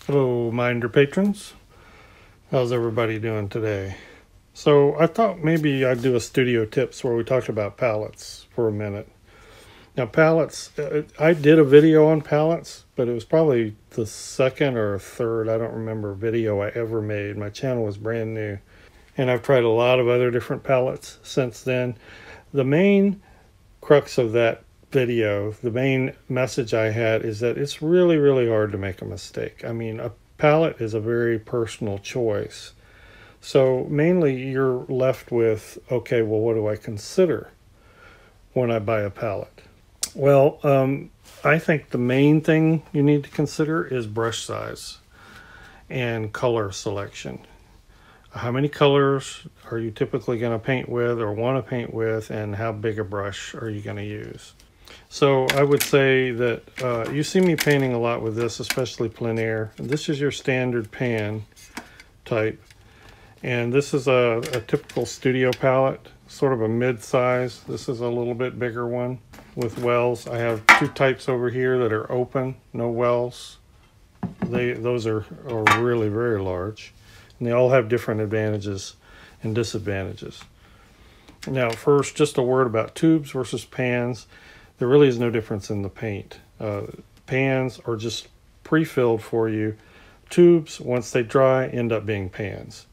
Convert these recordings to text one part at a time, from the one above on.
Hello, Minder patrons. How's everybody doing today? So I thought maybe I'd do a studio tips where we talked about palettes for a minute. Now palettes, I did a video on palettes, but it was probably the second or third, I don't remember, video I ever made. My channel was brand new. And I've tried a lot of other different palettes since then. The main crux of that video, the main message I had is that it's really, really hard to make a mistake. I mean, a palette is a very personal choice. So mainly you're left with, okay, well, what do I consider when I buy a palette? Well, I think the main thing you need to consider is brush size and color selection. How many colors are you typically going to paint with or want to paint with, and how big a brush are you going to use? So I would say that you see me painting a lot with this, especially plein air. This is your standard pan type. And this is a typical studio palette, sort of a mid-size. This is a little bit bigger one with wells. I have two types over here that are open, no wells. Those are really very large. And they all have different advantages and disadvantages. Now first, just a word about tubes versus pans. There really is no difference in the paint. Pans are just pre-filled for you. Tubes, once they dry, end up being pans.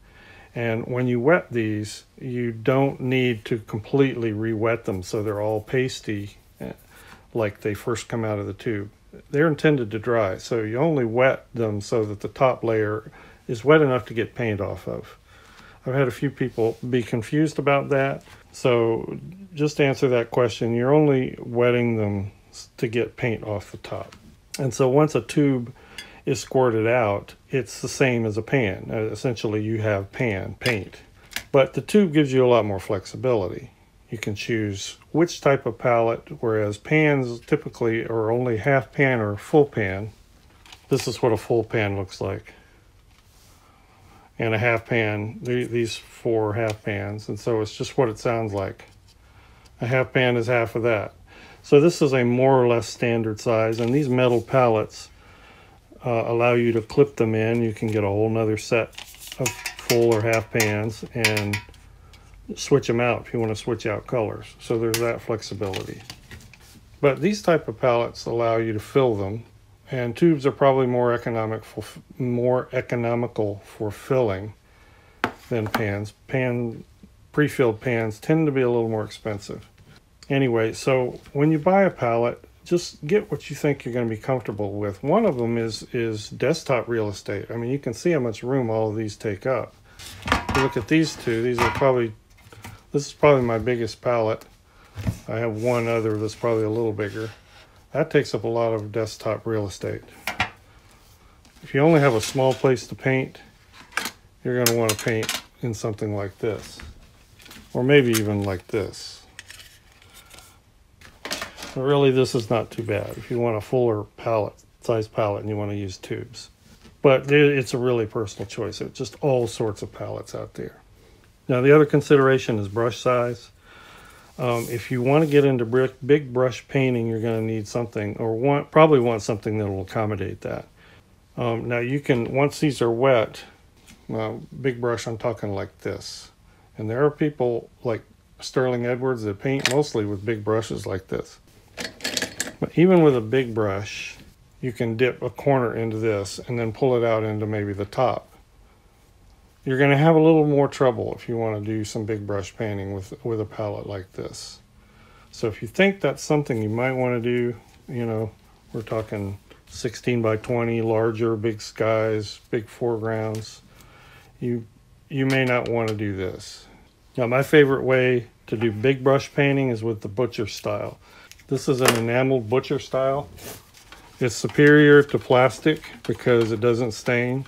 And when you wet these, you don't need to completely re-wet them so they're all pasty like they first come out of the tube. They're intended to dry, so you only wet them so that the top layer is wet enough to get paint off of. I've had a few people be confused about that. So just to answer that question, you're only wetting them to get paint off the top. And so once a tube is squirted out, it's the same as a pan. Essentially, you have pan paint. But the tube gives you a lot more flexibility. You can choose which type of palette, whereas pans typically are only half pan or full pan. This is what a full pan looks like. And a half pan, these four half pans, and so it's just what it sounds like. A half pan is half of that. So this is a more or less standard size, and these metal palettes allow you to clip them in. You can get a whole nother set of full or half pans and switch them out if you want to switch out colors. So there's that flexibility. But these type of palettes allow you to fill them. And tubes are probably more economical for filling than pans. Pre-filled pans tend to be a little more expensive. Anyway, so when you buy a palette, just get what you think you're going to be comfortable with. One of them is desktop real estate. I mean, you can see how much room all of these take up. If you look at these two, this is probably my biggest palette. I have one other that's probably a little bigger. That takes up a lot of desktop real estate. If you only have a small place to paint, you're going to want to paint in something like this, or maybe even like this. But really, this is not too bad if you want a fuller size palette and you want to use tubes. But it's a really personal choice. There's just all sorts of palettes out there. Now, the other consideration is brush size. If you want to get into big brush painting, you're going to need something, or probably want something that will accommodate that. Now you can, once these are wet, big brush, I'm talking like this. And there are people like Sterling Edwards that paint mostly with big brushes like this. But even with a big brush, you can dip a corner into this and then pull it out into maybe the top. You're going to have a little more trouble if you want to do some big brush painting with a palette like this. So if you think that's something you might want to do, you know, we're talking 16 by 20, larger, big skies, big foregrounds, you may not want to do this. Now, my favorite way to do big brush painting is with the butcher style. This is an enameled butcher style. It's superior to plastic because it doesn't stain.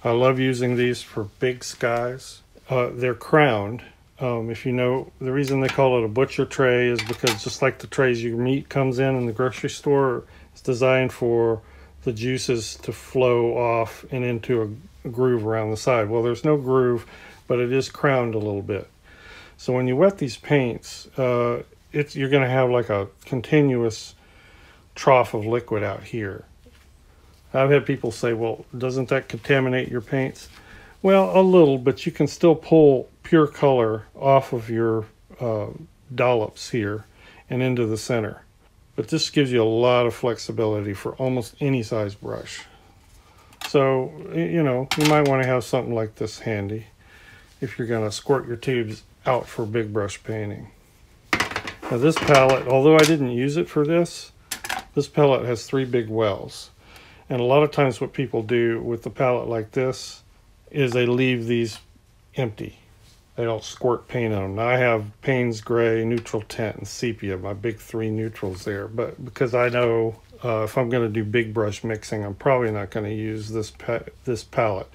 I love using these for big skies. They're crowned. If you know, the reason they call it a butcher tray is because just like the trays your meat comes in the grocery store, it's designed for the juices to flow off and into a groove around the side. Well, there's no groove, but it is crowned a little bit. So when you wet these paints, you're going to have like a continuous trough of liquid out here. I've had people say, well, doesn't that contaminate your paints? Well, a little, but you can still pull pure color off of your dollops here and into the center. But this gives you a lot of flexibility for almost any size brush. So, you know, you might want to have something like this handy if you're going to squirt your tubes out for big brush painting. Now this palette, although I didn't use it for this palette has 3 big wells. And a lot of times what people do with the palette like this is they leave these empty. They don't squirt paint on them. Now I have Payne's Gray, Neutral Tint, and Sepia, my big 3 neutrals there. But because I know if I'm going to do big brush mixing, I'm probably not going to use this palette.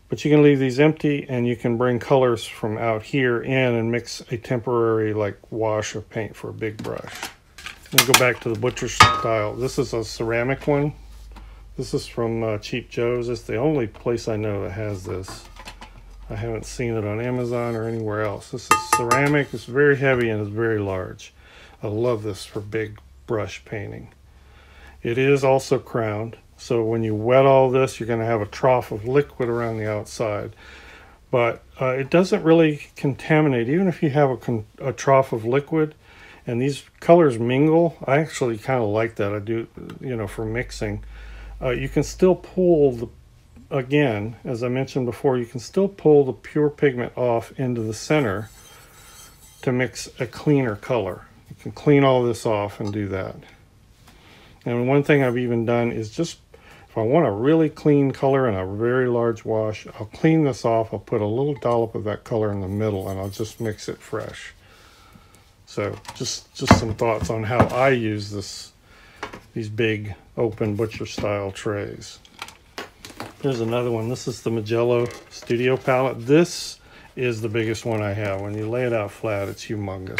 But you can leave these empty, and you can bring colors from out here in and mix a temporary like wash of paint for a big brush. Let me go back to the butcher style. This is a ceramic one. This is from Cheap Joe's. It's the only place I know that has this. I haven't seen it on Amazon or anywhere else. This is ceramic. It's very heavy and it's very large. I love this for big brush painting. It is also crowned. So when you wet all this, you're going to have a trough of liquid around the outside. But it doesn't really contaminate. Even if you have a trough of liquid and these colors mingle, I actually kind of like that. I do, you know, for mixing. You can still pull again, as I mentioned before, you can still pull the pure pigment off into the center to mix a cleaner color. You can clean all this off and do that. And one thing I've even done is just, if I want a really clean color and a very large wash, I'll clean this off. I'll put a little dollop of that color in the middle and I'll just mix it fresh. So just some thoughts on how I use these big open butcher style trays. Here's another one. This is the Magello Studio palette. This is the biggest one I have. When you lay it out flat, it's humongous.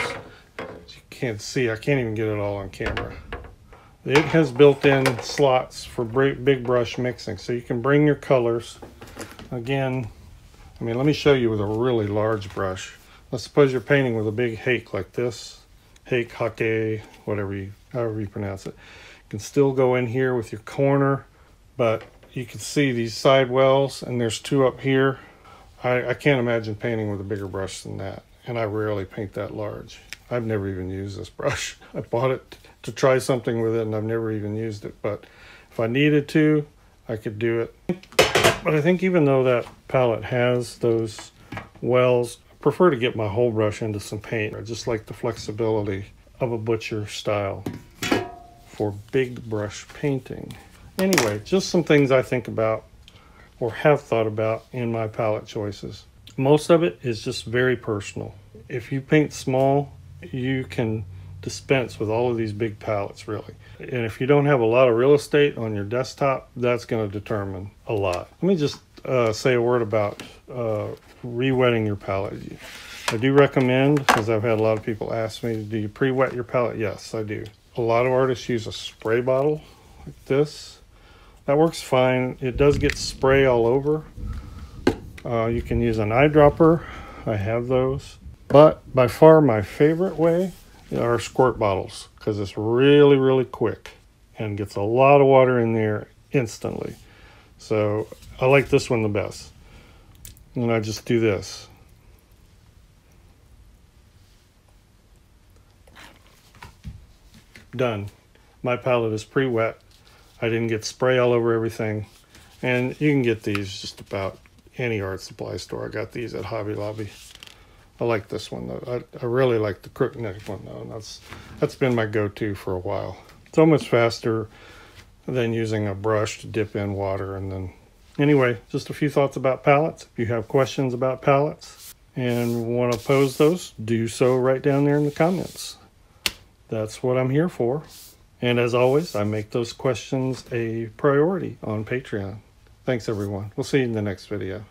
As you can't see, I can't even get it all on camera. It has built-in slots for big brush mixing, so you can bring your colors. Again, I mean, let me show you with a really large brush. Let's suppose you're painting with a big hake like this. Hake, hake, however you pronounce it. You can still go in here with your corner, but you can see these side wells, and there's 2 up here. I can't imagine painting with a bigger brush than that, and I rarely paint that large. I've never even used this brush. I bought it to try something with it, and I've never even used it, but if I needed to, I could do it. But I think even though that palette has those wells, I prefer to get my whole brush into some paint. I just like the flexibility of a butcher style for big brush painting. Anyway, just some things I think about or have thought about in my palette choices. Most of it is just very personal. If you paint small, you can dispense with all of these big palettes, really. And if you don't have a lot of real estate on your desktop, that's going to determine a lot. Let me just say a word about re-wetting your palette. I do recommend, because I've had a lot of people ask me, do you pre-wet your palette? Yes, I do. A lot of artists use a spray bottle like this. That works fine. It does get spray all over. You can use an eyedropper. I have those. But by far my favorite way are squirt bottles, because it's really, really quick and gets a lot of water in there instantly. So I like this one the best. And I just do this. Done. My palette is pre-wet. I didn't get spray all over everything. And you can get these just about any art supply store. I got these at Hobby Lobby. I like this one though. I really like the crook neck one though. And that's been my go-to for a while. It's almost faster than using a brush to dip in water. And then anyway, just a few thoughts about palettes. If you have questions about palettes and want to pose those, do so right down there in the comments. That's what I'm here for. And as always, I make those questions a priority on Patreon. Thanks everyone. We'll see you in the next video.